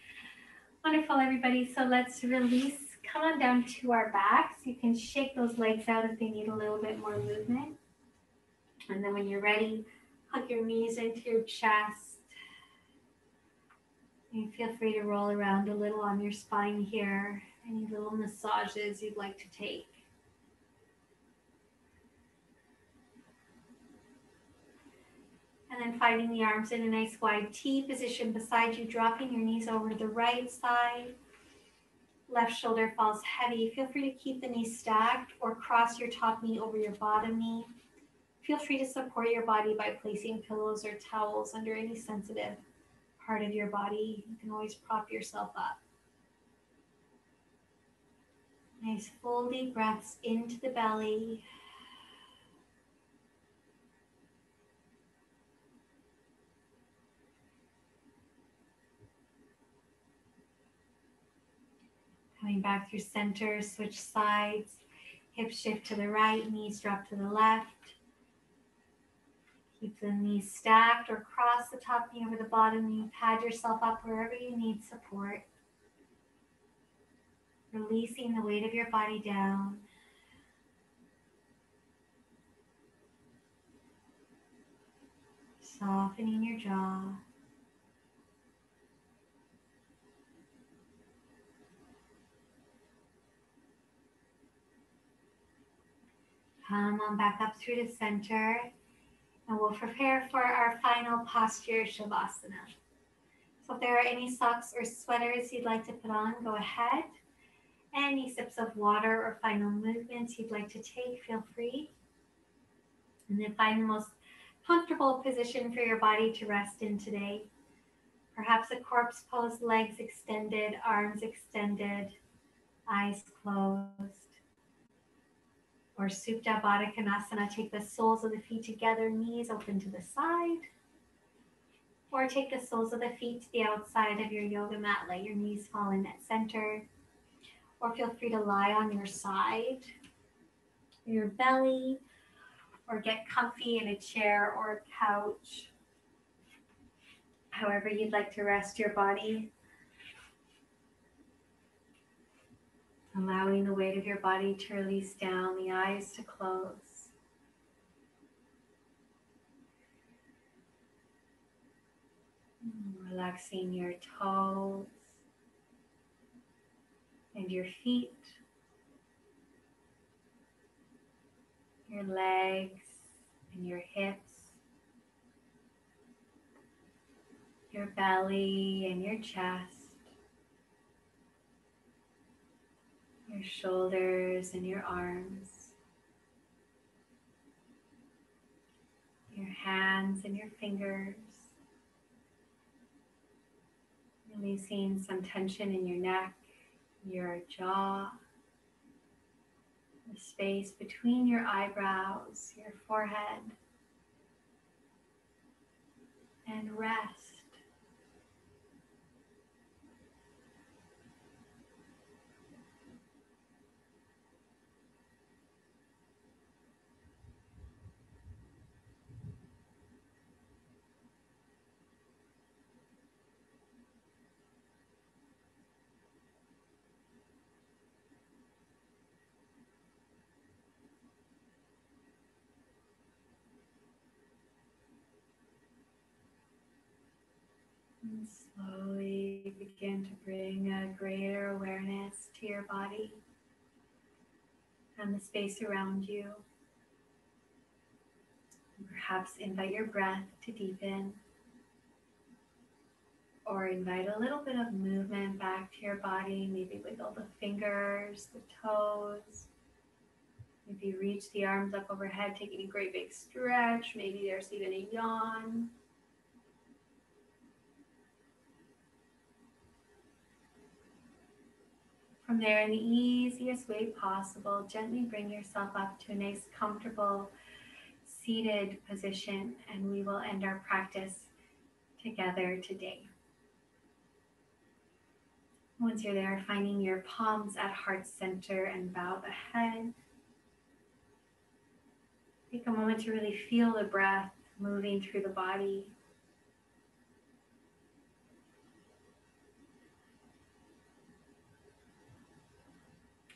Wonderful, everybody. So let's release, come on down to our backs. You can shake those legs out if they need a little bit more movement. And then when you're ready, hug your knees into your chest. And feel free to roll around a little on your spine here. Any little massages you'd like to take. And then finding the arms in a nice wide T position beside you, dropping your knees over to the right side. Left shoulder falls heavy. Feel free to keep the knees stacked or cross your top knee over your bottom knee. Feel free to support your body by placing pillows or towels under any sensitive part of your body. You can always prop yourself up. Nice full deep breaths into the belly. Coming back through center, switch sides. Hips shift to the right, knees drop to the left. Keep the knees stacked or cross the top knee over the bottom knee. Pad yourself up wherever you need support. Releasing the weight of your body down. Softening your jaw. Come on back up through the center. And we'll prepare for our final posture, Shavasana. So if there are any socks or sweaters you'd like to put on, go ahead. Any sips of water or final movements you'd like to take, feel free. And then find the most comfortable position for your body to rest in today. Perhaps a corpse pose, legs extended, arms extended, eyes closed. Or Supta Baddha Konasana, take the soles of the feet together, knees open to the side. Or take the soles of the feet to the outside of your yoga mat, let your knees fall in at center. Or feel free to lie on your side, your belly, or get comfy in a chair or a couch. However you'd like to rest your body. Allowing the weight of your body to release down, the eyes to close. Relaxing your toes and your feet, your legs and your hips, your belly and your chest, your shoulders and your arms, your hands and your fingers, releasing some tension in your neck, your jaw, the space between your eyebrows, your forehead, and rest. Slowly begin to bring a greater awareness to your body and the space around you. Perhaps invite your breath to deepen, or invite a little bit of movement back to your body. Maybe wiggle the fingers, the toes. Maybe reach the arms up overhead, taking a great big stretch. Maybe there's even a yawn. From there, in the easiest way possible, gently bring yourself up to a nice, comfortable, seated position, and we will end our practice together today. Once you're there, finding your palms at heart center and bow the head. Take a moment to really feel the breath moving through the body.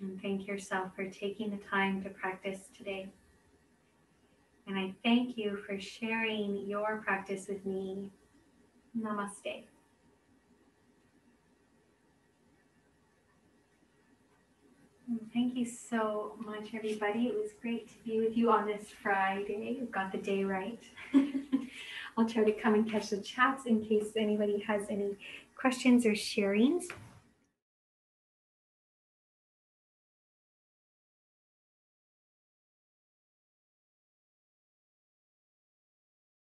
And thank yourself for taking the time to practice today. And I thank you for sharing your practice with me. Namaste. Thank you so much, everybody. It was great to be with you on this Friday. We've got the day right. I'll try to come and catch the chats in case anybody has any questions or sharings.